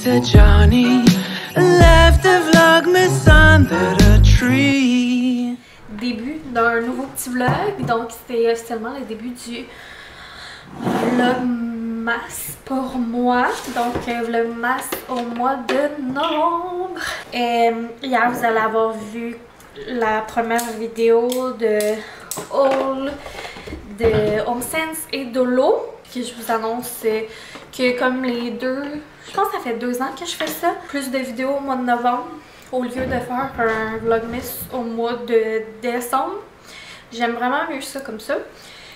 to Johnny, left the vlogmas under the tree. Début d'un nouveau petit vlog, donc c'était officiellement le début du vlogmas pour moi, donc vlogmas au mois de novembre. Hier vous allez avoir vu la première vidéo de haul de HomeSense et Dolo, que je vous annonce que comme les deux, je pense que ça fait 2 ans que je fais ça, plus de vidéos au mois de novembre au lieu de faire un vlogmas au mois de décembre. J'aime vraiment mieux ça comme ça,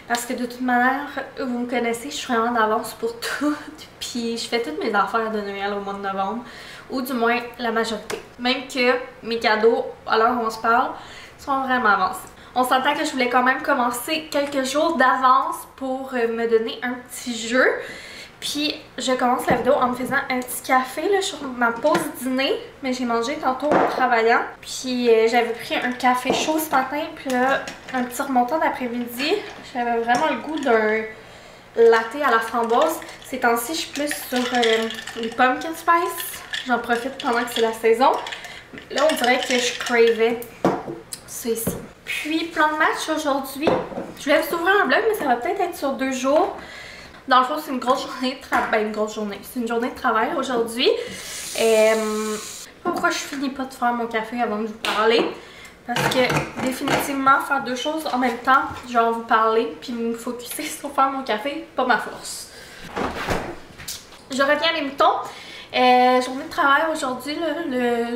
parce que de toute manière, vous me connaissez, je suis vraiment d'avance pour tout, puis je fais toutes mes affaires de Noël au mois de novembre, ou du moins la majorité. Même que mes cadeaux, à l'heure où on se parle, sont vraiment avancés. On s'entend que je voulais quand même commencer quelques jours d'avance pour me donner un petit jeu. Puis je commence la vidéo en me faisant un petit café là, sur ma pause dîner. Mais j'ai mangé tantôt en travaillant. Puis j'avais pris un café chaud ce matin. Puis là, un petit remontant d'après-midi. J'avais vraiment le goût d'un latte à la framboise. Ces temps-ci, je suis plus sur les pumpkin spice. J'en profite pendant que c'est la saison. Là, on dirait que je cravais ça ici. Puis, plan de match aujourd'hui. Je voulais vous ouvrir un vlog, mais ça va peut-être être sur 2 jours. Dans le fond, c'est une grosse journée de travail. Ben, une grosse journée. C'est une journée de travail aujourd'hui. Pourquoi je finis pas de faire mon café avant de vous parler? Parce que, définitivement, faire 2 choses en même temps, genre vous parler, puis me focusser sur faire mon café, pas ma force. Je reviens à mes moutons. Journée de travail aujourd'hui,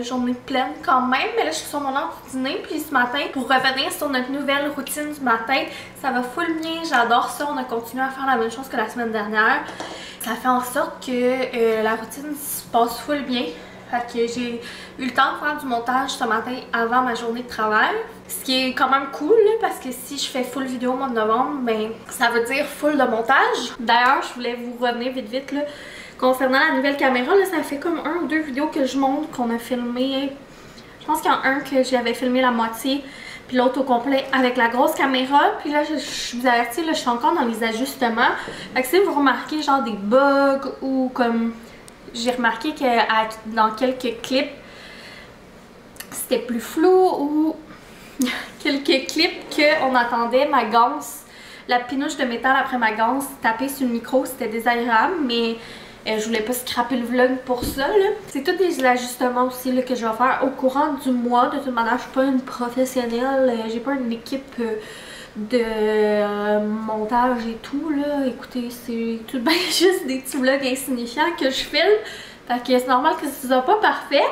journée pleine quand même, mais là je suis sur mon heure du dîner. Puis ce matin, pour revenir sur notre nouvelle routine du matin, ça va full bien, j'adore ça, on a continué à faire la même chose que la semaine dernière. Ça fait en sorte que la routine se passe full bien. Fait que j'ai eu le temps de faire du montage ce matin avant ma journée de travail. Ce qui est quand même cool là, parce que si je fais full vidéo au mois de novembre, ben ça veut dire full de montage. D'ailleurs, je voulais vous revenir vite là. Concernant la nouvelle caméra, là, ça fait comme 1 ou 2 vidéos que je montre qu'on a filmé. Je pense qu'il y en a un que j'avais filmé la moitié, puis l'autre au complet avec la grosse caméra. Puis là, je vous avertis, là, je suis encore dans les ajustements. Fait que si vous remarquez genre des bugs ou comme j'ai remarqué que dans quelques clips, c'était plus flou ou quelques clips qu'on entendait ma ganse, la pinouche de métal après ma ganse taper sur le micro, c'était désagréable, mais je voulais pas scraper le vlog pour ça. C'est tous des ajustements aussi là, que je vais faire au courant du mois. De toute manière, je suis pas une professionnelle, j'ai pas une équipe de montage et tout. Là. Écoutez, c'est tout bien juste des petits vlogs insignifiants que je filme. Fait que c'est normal que ce soit pas parfait.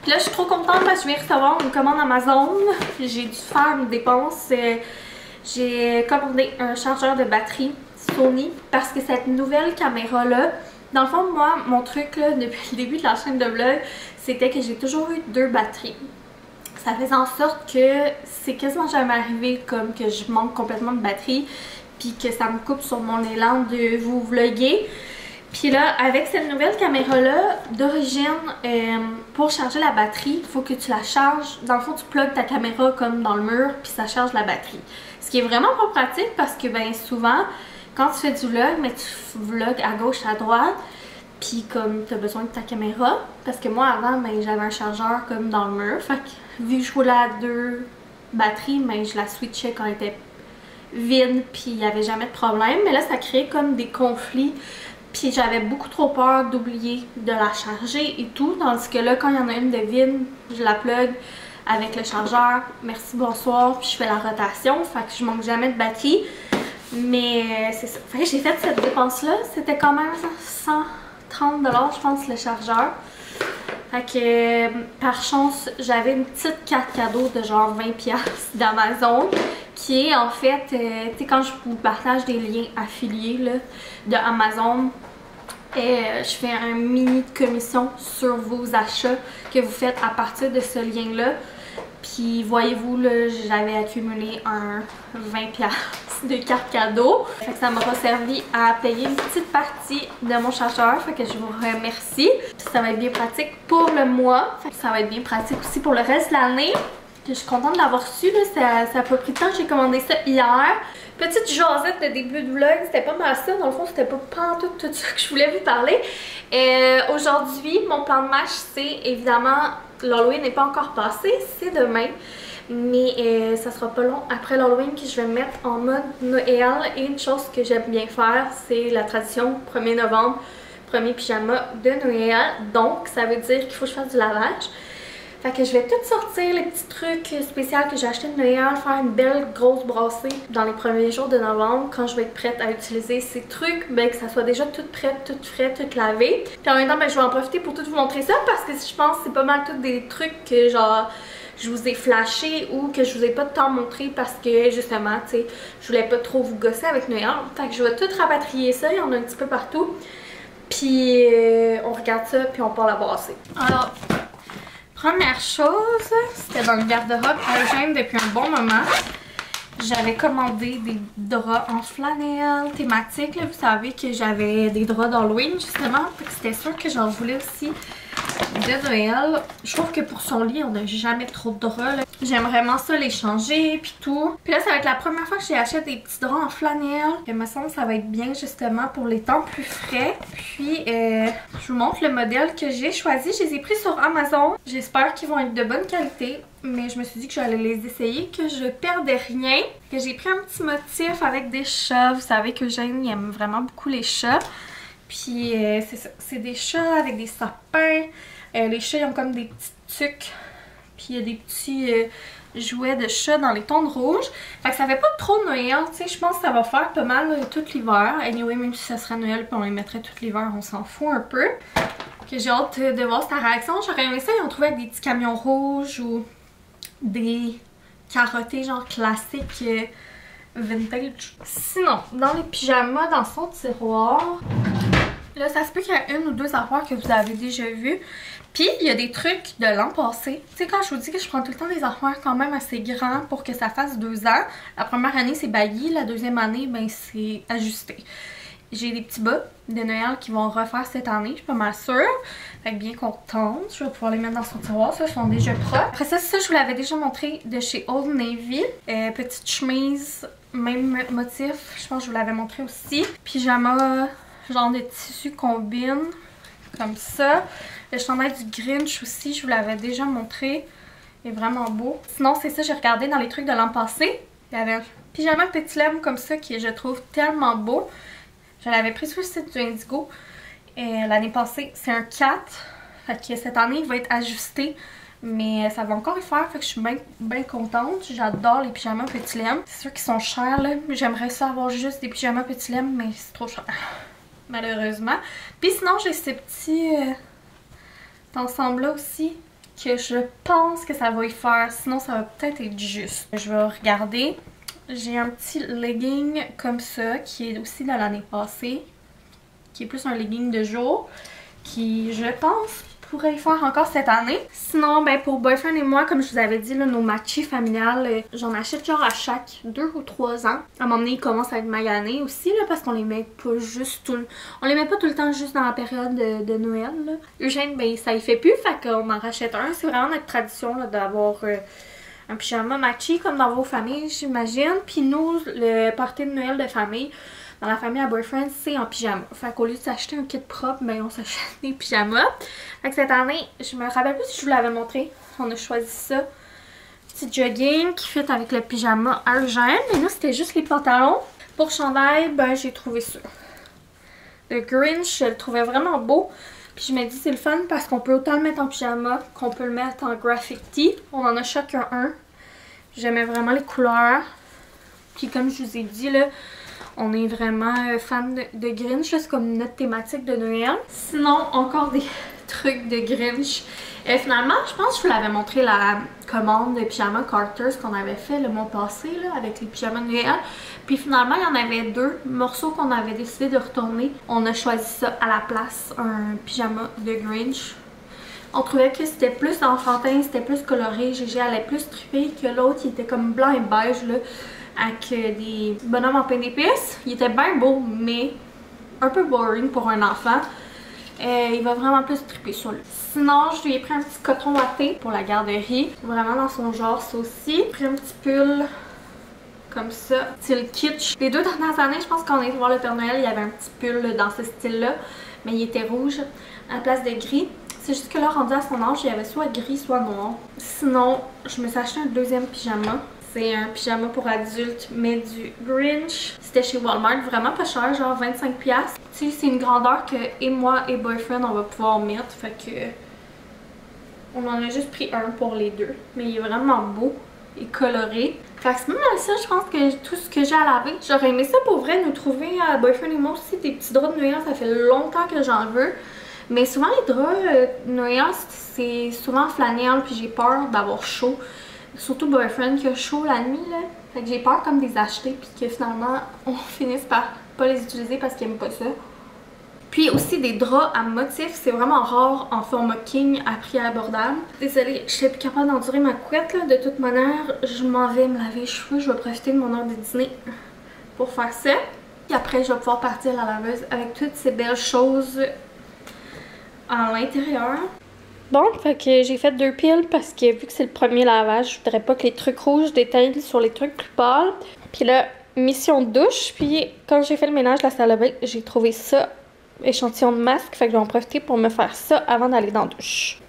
Puis là, je suis trop contente parce que je viens recevoir une commande Amazon. J'ai dû faire une dépense. J'ai commandé un chargeur de batterie Sony parce que cette nouvelle caméra-là, dans le fond, moi, mon truc là, depuis le début de la chaîne de vlog, c'était que j'ai toujours eu 2 batteries. Ça faisait en sorte que c'est quasiment jamais arrivé comme que je manque complètement de batterie, puis que ça me coupe sur mon élan de vous vlogger. Puis là, avec cette nouvelle caméra-là, d'origine, pour charger la batterie, il faut que tu la charges. Dans le fond, tu plugues ta caméra comme dans le mur, puis ça charge la batterie. Ce qui est vraiment pas pratique parce que ben souvent, quand tu fais du vlog, mais tu vlogs à gauche, à droite, puis comme tu as besoin de ta caméra, parce que moi avant, ben, j'avais un chargeur comme dans le mur, fait que vu que je roulais à 2 batteries, ben, je la switchais quand elle était vide, puis il n'y avait jamais de problème, mais là ça crée comme des conflits, puis j'avais beaucoup trop peur d'oublier de la charger et tout, tandis que là quand il y en a une de vide, je la plug avec le chargeur, merci, bonsoir, puis je fais la rotation, fait que je manque jamais de batterie. Mais c'est ça. Fait que j'ai fait cette dépense-là. C'était quand même 130 $, je pense, le chargeur. Fait que par chance, j'avais une petite carte cadeau de genre 20$ d'Amazon. Qui est en fait, tu sais, quand je vous partage des liens affiliés là, de Amazon, je fais un mini de commission sur vos achats que vous faites à partir de ce lien-là. Puis voyez-vous, là, j'avais accumulé un 20$ de carte cadeau. Fait que ça m'aura servi à payer une petite partie de mon chargeur. Fait que je vous remercie. Puis ça va être bien pratique pour le mois. Fait que ça va être bien pratique aussi pour le reste de l'année. Je suis contente de l'avoir reçu, là. Ça a pas pris de temps, j'ai commandé ça hier. Petite jasette de début de vlog, c'était pas mal ça. Dans le fond, c'était pas tout ça que je voulais vous parler. Aujourd'hui, mon plan de match, c'est évidemment, l'Halloween n'est pas encore passé, c'est demain. Mais ça sera pas long après l'Halloween que je vais me mettre en mode Noël. Et une chose que j'aime bien faire, c'est la tradition 1er novembre, premier pyjama de Noël. Donc, ça veut dire qu'il faut que je fasse du lavage. Fait que je vais tout sortir les petits trucs spéciaux que j'ai acheté de Noël, faire une belle grosse brassée dans les premiers jours de novembre quand je vais être prête à utiliser ces trucs, ben que ça soit déjà tout prêt, tout frais, tout lavé. Puis en même temps, ben je vais en profiter pour tout vous montrer ça parce que je pense que c'est pas mal tous des trucs que genre je vous ai flashé ou que je vous ai pas de temps montré parce que justement, tu sais, je voulais pas trop vous gosser avec Noël. Fait que je vais tout rapatrier ça, il y en a un petit peu partout. Puis on regarde ça puis on part la brasser. Alors, première chose, c'était dans le garde-robe à Eugène depuis un bon moment. J'avais commandé des draps en flanelle thématique. Là. Vous savez que j'avais des draps d'Halloween justement. C'était sûr que j'en voulais aussi de Noël. Je trouve que pour son lit, on n'a jamais trop de draps. J'aime vraiment ça, les changer puis tout. Puis là, ça va être la première fois que j'achète des petits draps en flanelle. Il me semble que ça va être bien justement pour les temps plus frais. Puis, je vous montre le modèle que j'ai choisi. Je les ai pris sur Amazon. J'espère qu'ils vont être de bonne qualité. Mais je me suis dit que j'allais les essayer, que je perdais rien. Que j'ai pris un petit motif avec des chats. Vous savez que Eugène, il aime vraiment beaucoup les chats. Puis c'est ça, c'est des chats avec des sapins. Les chats, ils ont comme des petits tucs. Puis il y a des petits jouets de chats dans les tons de rouge. Fait que ça fait pas trop Noël, tu sais. Je pense que ça va faire pas mal tout l'hiver. Anyway, même si ça serait Noël puis on les mettrait tout l'hiver, on s'en fout un peu. Que j'ai hâte de voir sa réaction. J'aurais aimé ça, ils ont trouvé avec des petits camions rouges ou des carottés genre classiques vintage. Sinon, dans les pyjamas, dans son tiroir, là, ça se peut qu'il y a une ou deux affaires que vous avez déjà vues. Puis, il y a des trucs de l'an passé. Tu sais, quand je vous dis que je prends tout le temps des affaires quand même assez grands pour que ça fasse 2 ans. La première année, c'est baggy. La deuxième année, ben c'est ajusté. J'ai des petits bas de Noël qui vont refaire cette année, je suis pas mal sûre. Fait que bien contente. Je vais pouvoir les mettre dans son tiroir. Ça, ils sont déjà propres. Après ça, je vous l'avais déjà montré de chez Old Navy. Petite chemise, même motif. Je pense que je vous l'avais montré aussi. Pyjama, genre de tissu combine. Comme ça. Le chandail du Grinch aussi, je vous l'avais déjà montré. Il est vraiment beau. Sinon, c'est ça, j'ai regardé dans les trucs de l'an passé. Il y avait un pyjama petit lemme comme ça qui je trouve tellement beau. Je l'avais pris sur le site du Indigo. L'année passée, c'est un 4. Fait que cette année, il va être ajusté. Mais ça va encore y faire. Fait que je suis bien contente. J'adore les pyjamas petit lemme. C'est sûr qu'ils sont chers là. J'aimerais ça avoir juste des pyjamas petit lemme, mais c'est trop cher. Malheureusement. Puis sinon, j'ai ces petits ensemble-là aussi que je pense que ça va y faire. Sinon, ça va peut-être être juste. Je vais regarder. J'ai un petit legging comme ça qui est aussi de l'année passée. Qui est plus un legging de jour. Qui, je pense, pourrait y faire encore cette année. Sinon, ben pour Boyfriend et moi, comme je vous avais dit, là, nos matchis familiales, j'en achète genre à chaque 2 ou 3 ans. À un moment donné, ils commencent à être maganés aussi, là, parce qu'on les met pas juste on les met pas tout le temps juste dans la période de Noël, là. Eugène, ben ça y fait plus, fait qu'on en rachète un. C'est vraiment notre tradition, là, d'avoir un pyjama matchy comme dans vos familles, j'imagine. Puis nous, le party de Noël de famille, dans la famille à Boyfriend, c'est en pyjama. Fait qu'au lieu de s'acheter un kit propre, ben on s'achète des pyjamas. Fait que cette année, je me rappelle plus si je vous l'avais montré. On a choisi ça. Petit jogging qui fit avec le pyjama à Eugène. Mais là, c'était juste les pantalons. Pour chandail, ben j'ai trouvé ça. Le Grinch, je le trouvais vraiment beau. Puis je me dis c'est le fun parce qu'on peut autant le mettre en pyjama qu'on peut le mettre en graffiti. On en a chacun un. J'aimais vraiment les couleurs. Puis comme je vous ai dit là, on est vraiment fan de Grinch, c'est comme notre thématique de Noël. Sinon, encore des trucs de Grinch. Finalement, je pense que je vous l'avais montré la commande de pyjama Carter's qu'on avait fait le mois passé là, avec les pyjamas de Noël. Puis finalement, il y en avait 2 morceaux qu'on avait décidé de retourner. On a choisi ça à la place, un pyjama de Grinch. On trouvait que c'était plus enfantin, c'était plus coloré. Gégé allait plus triper que l'autre, il était comme blanc et beige là, avec des bonhommes en pain d'épices. Il était bien beau, mais un peu boring pour un enfant. Il va vraiment plus triper sur lui. Sinon, je lui ai pris un petit coton watté pour la garderie. Vraiment dans son genre, ça aussi. J'ai pris un petit pull comme ça, style kitsch. Les 2 dernières années, je pense qu'on est voir le Père Noël, il y avait un petit pull dans ce style-là, mais il était rouge à la place de gris. C'est juste que là, rendu à son âge, il y avait soit gris, soit noir. Sinon, je me suis acheté un deuxième pyjama. C'est un pyjama pour adultes, mais du Grinch. C'était chez Walmart, vraiment pas cher, genre 25$. Tu sais, c'est une grandeur que et moi et boyfriend, on va pouvoir mettre, fait que... On en a juste pris un pour les deux. Mais il est vraiment beau et coloré. Fait que c'est même ça, je pense que tout ce que j'ai à laver. J'aurais aimé ça pour vrai, nous trouver à boyfriend et moi aussi des petits draps de Noël. Ça fait longtemps que j'en veux. Mais souvent les draps de Noël, c'est souvent flanelle, puis j'ai peur d'avoir chaud. Surtout boyfriend qui a chaud la nuit là. Fait que j'ai peur comme de les acheter, puis que finalement on finisse par pas les utiliser parce qu'il aime pas ça. Puis aussi des draps à motifs, c'est vraiment rare en format king à prix abordable. Désolée, je suis plus capable d'endurer ma couette là. De toute manière, je m'en vais me laver les cheveux. Je vais profiter de mon heure de dîner pour faire ça. Puis après, je vais pouvoir partir à la laveuse avec toutes ces belles choses à l'intérieur. Bon, fait que j'ai fait 2 piles parce que vu que c'est le premier lavage, je voudrais pas que les trucs rouges déteignent sur les trucs plus pâles. Puis là, mission douche. Puis quand j'ai fait le ménage de la salle de bain, j'ai trouvé ça. Échantillon de masque, fait que je vais en profiter pour me faire ça avant d'aller dans la douche.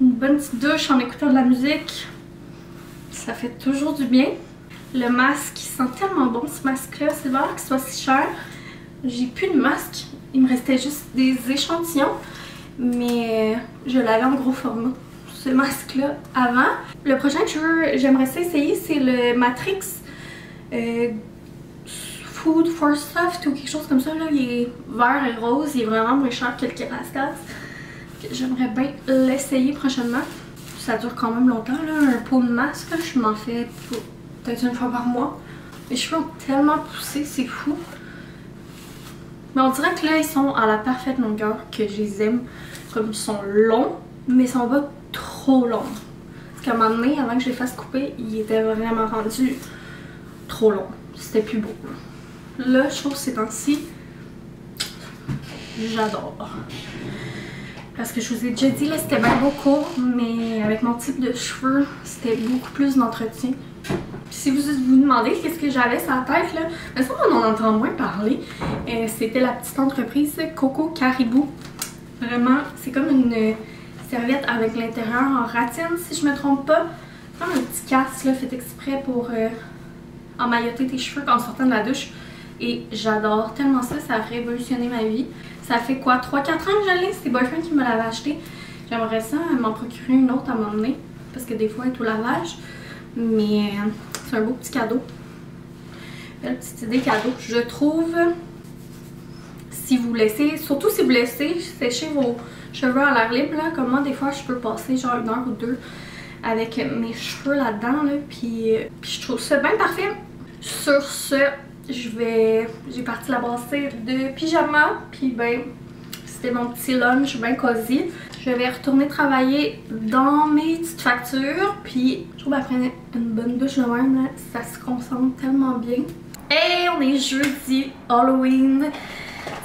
Une bonne petite douche en écoutant de la musique, ça fait toujours du bien. Le masque, il sent tellement bon ce masque-là, c'est vrai qu'il soit si cher. J'ai plus de masque, il me restait juste des échantillons, mais je l'avais en gros format, ce masque-là, avant. Le prochain que j'aimerais essayer, c'est le Matrix Food for Soft ou quelque chose comme ça. Là. Il est vert et rose, il est vraiment moins cher que le Kerastase. J'aimerais bien l'essayer prochainement. Ça dure quand même longtemps, là. Un pot de masque, là, je m'en fais peut-être une fois par mois. Mes cheveux ont tellement poussé, c'est fou. Mais on dirait que là, ils sont à la parfaite longueur, que je les aime. Comme ils sont longs, mais ils sont pas trop longs. Parce qu'à un moment donné, avant que je les fasse couper, ils étaient vraiment rendus trop longs. C'était plus beau. Là, je trouve que ces temps-ci, j'adore. Parce que je vous ai déjà dit, là, c'était bien beau court, mais avec mon type de cheveux, c'était beaucoup plus d'entretien. Si vous vous demandez qu'est-ce que j'avais sur la tête, là, mais ça, on en entend moins parler. C'était la petite entreprise Coco Caribou. Vraiment, c'est comme une serviette avec l'intérieur en ratine, si je me trompe pas. Comme un petit casque, là, fait exprès pour emmailloter tes cheveux en sortant de la douche. Et j'adore tellement ça, ça a révolutionné ma vie. Ça fait quoi, 3-4 ans que je l'ai, c'est Boyfriend qui me l'avait acheté. J'aimerais ça m'en procurer une autre à m'emmener, parce que des fois elle est au lavage. Mais c'est un beau petit cadeau. Belle petite idée cadeau, je trouve. Si vous laissez, surtout si vous laissez sécher vos cheveux à l'air libre, là, comme moi des fois je peux passer genre 1 heure ou 2 avec mes cheveux là-dedans, là, puis je trouve ça bien parfait. Sur ce, j'ai parti la brasser de pyjama, puis ben c'était mon petit lunch bien cosy. Je vais retourner travailler dans mes petites factures, puis je trouve après une bonne douche de même, là, ça se concentre tellement bien. Et on est jeudi, Halloween.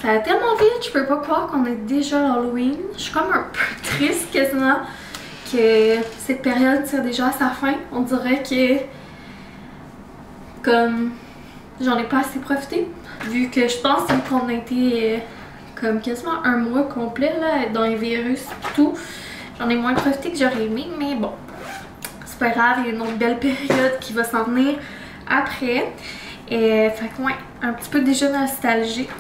Ça va tellement vite, je peux pas croire qu'on est déjà Halloween. Je suis comme un peu triste quasiment que cette période tire déjà à sa fin. On dirait que comme j'en ai pas assez profité, vu que je pense qu'on a été comme quasiment un mois complet là, dans les virus et tout. J'en ai moins profité que j'aurais aimé, mais bon, c'est pas grave, il y a une autre belle période qui va s'en venir après. Et fait que ouais, un petit peu déjà nostalgique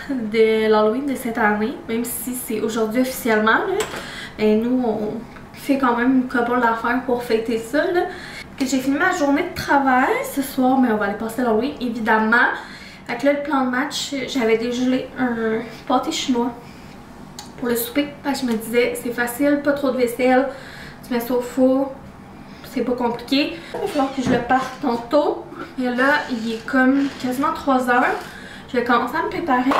de l'Halloween de cette année, même si c'est aujourd'hui officiellement là. Et nous on fait quand même une couple d'affaires pour fêter ça là. J'ai fini ma journée de travail ce soir, mais on va aller passer l'Halloween évidemment. Fait que là, le plan de match, j'avais dégelé un pâté chinois pour le souper. Parce que je me disais, c'est facile, pas trop de vaisselle, tu mets ça au four, c'est pas compliqué. Il va falloir que je le parte tantôt. Et là, il est comme quasiment 3 heures. Je vais commencer à me préparer.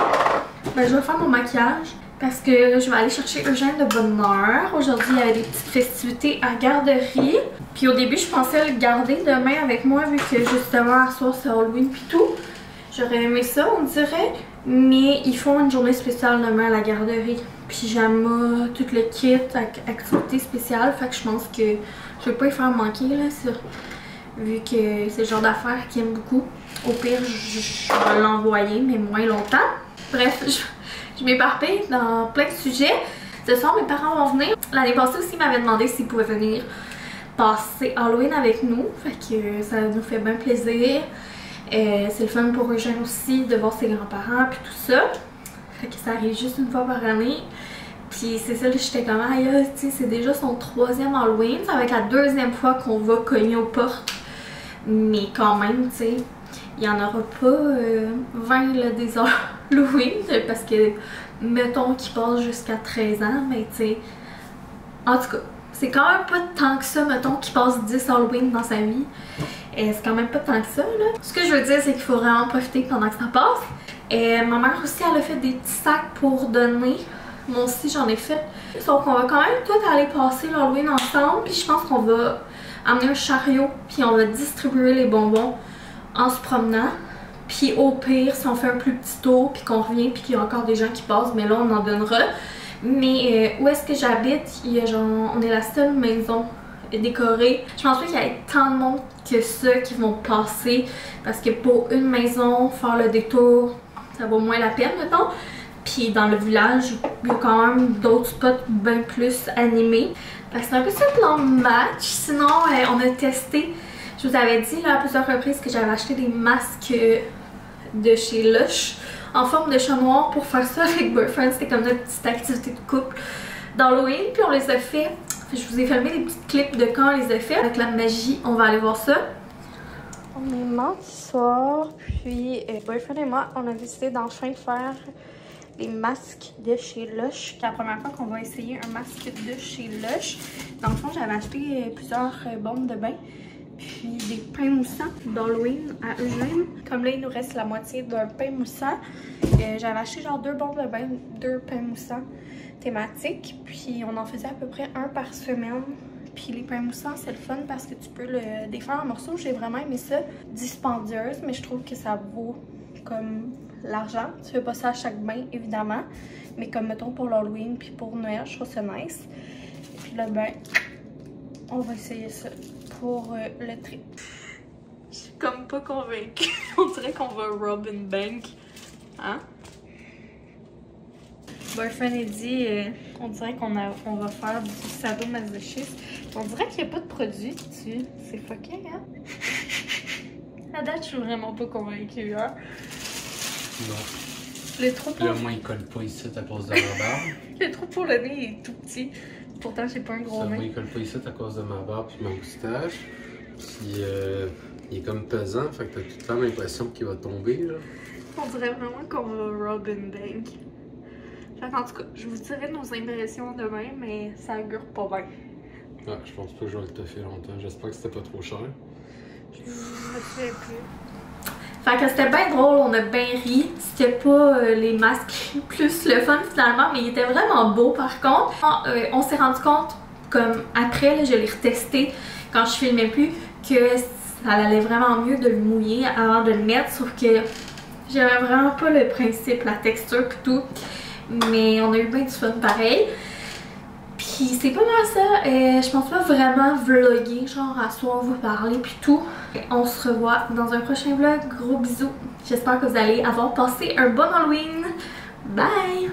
Ben, je vais faire mon maquillage parce que je vais aller chercher Eugène de bonne heure. Aujourd'hui, il y avait des petites festivités à garderie. Puis au début, je pensais le garder demain avec moi vu que justement, à soir, c'est Halloween puis tout. J'aurais aimé ça, on dirait. Mais ils font une journée spéciale demain à la garderie. Pyjama, tout le kit, activité spéciale. Fait que je pense que je vais pas y faire manquer là, ça. Vu que c'est le genre d'affaires qu'ils aiment beaucoup. Au pire, je vais l'envoyer, mais moins longtemps. Bref, je m'éparpille dans plein de sujets. Ce soir, mes parents vont venir. L'année passée aussi, ils m'avaient demandé s'ils pouvaient venir passer Halloween avec nous. Fait que ça nous fait bien plaisir. C'est le fun pour Eugène aussi de voir ses grands-parents puis tout ça. Fait que ça arrive juste une fois par année. Puis c'est ça, j'étais comme, aïe, tu sais, c'est déjà son 3e Halloween. Ça va être la 2e fois qu'on va cogner aux portes. Mais quand même, tu sais, il n'y en aura pas 20 là, des Halloween. Parce que, mettons qu'il passe jusqu'à 13 ans, mais tu sais, en tout cas, c'est quand même pas tant que ça, mettons qu'il passe 10 Halloween dans sa vie. C'est quand même pas tant que ça, là. Ce que je veux dire, c'est qu'il faut vraiment profiter pendant que ça passe. Ma mère aussi, elle a fait des petits sacs pour donner. Moi aussi, j'en ai fait. Donc, on va quand même tout aller passer l'Halloween ensemble. Puis je pense qu'on va amener un chariot. Puis on va distribuer les bonbons en se promenant. Puis au pire, si on fait un plus petit tour, puis qu'on revient, puis qu'il y a encore des gens qui passent, mais là, on en donnera. Mais où est-ce que j'habite, il y a genre, on est la seule maison décorée. Je pense pas qu'il y ait tant de monde que ça qui vont passer. Parce que pour une maison, faire le détour, ça vaut moins la peine, mettons. Puis dans le village, il y a quand même d'autres spots bien plus animés. Fait que c'est un peu ça le plan de match. Sinon, on a testé, je vous avais dit là, à plusieurs reprises que j'avais acheté des masques de chez Lush en forme de chat noir pour faire ça avec Boyfriend. C'était comme notre petite activité de couple d'Halloween. Puis on les a fait. Je vous ai filmé des petits clips de quand on les a fait. Avec la magie, on va aller voir ça. On est mardi soir, puis Boyfriend et moi, on a décidé d'enfin faire les masques de chez Lush. C'est la première fois qu'on va essayer un masque de chez Lush. Dans le fond, j'avais acheté plusieurs bombes de bain, puis des pains moussants d'Halloween à Eugène. Comme là, il nous reste la moitié d'un pain moussant. J'avais acheté genre 2 bombes de bain, 2 pains moussants thématiques, puis on en faisait à peu près 1 par semaine. Puis les pains moussants, c'est le fun parce que tu peux le défaire en morceaux. J'ai vraiment aimé ça. Dispendieuse, mais je trouve que ça vaut comme l'argent. Tu fais pas ça à chaque bain, évidemment. Mais comme mettons pour l'Halloween puis pour Noël, je trouve ça nice. Puis là, ben, on va essayer ça pour le trip. Je suis comme pas convaincue. On dirait qu'on va rob une bank. Hein? Boyfriend a dit, on dirait qu'on va faire du sadomasochisme. On dirait qu'il n'y a pas de produit dessus. C'est fucké, hein? À date, je suis vraiment pas convaincue, hein? Non. Le trou pour... Là, moi, il colle pas ici à cause de ma barbe. Le trou pour le nez est tout petit. Pourtant, j'ai pas un gros nez. Moi, il colle pas ici à cause de ma barbe et ma moustache. Puis, il est comme pesant, fait que t'as tout le temps l'impression qu'il va tomber, là. On dirait vraiment qu'on va rob une bank. Fait qu'en tout cas, je vous dirai nos impressions demain, mais ça augure pas bien. Ah, je pense pas que je vais le toffer longtemps. J'espère que c'était pas trop cher. Je me souviens plus. Fait que c'était bien drôle, on a bien ri. C'était pas les masques plus le fun finalement, mais il était vraiment beau par contre. On s'est rendu compte, comme après, là, je l'ai retesté quand je filmais plus, que ça allait vraiment mieux de le mouiller avant de le mettre, sauf que j'aimais vraiment pas le principe, la texture et tout. Mais on a eu bien du fun pareil. Puis c'est pas mal ça. Je pense pas vraiment vlogger, genre à soir vous parler puis tout. On se revoit dans un prochain vlog. Gros bisous. J'espère que vous allez avoir passé un bon Halloween. Bye!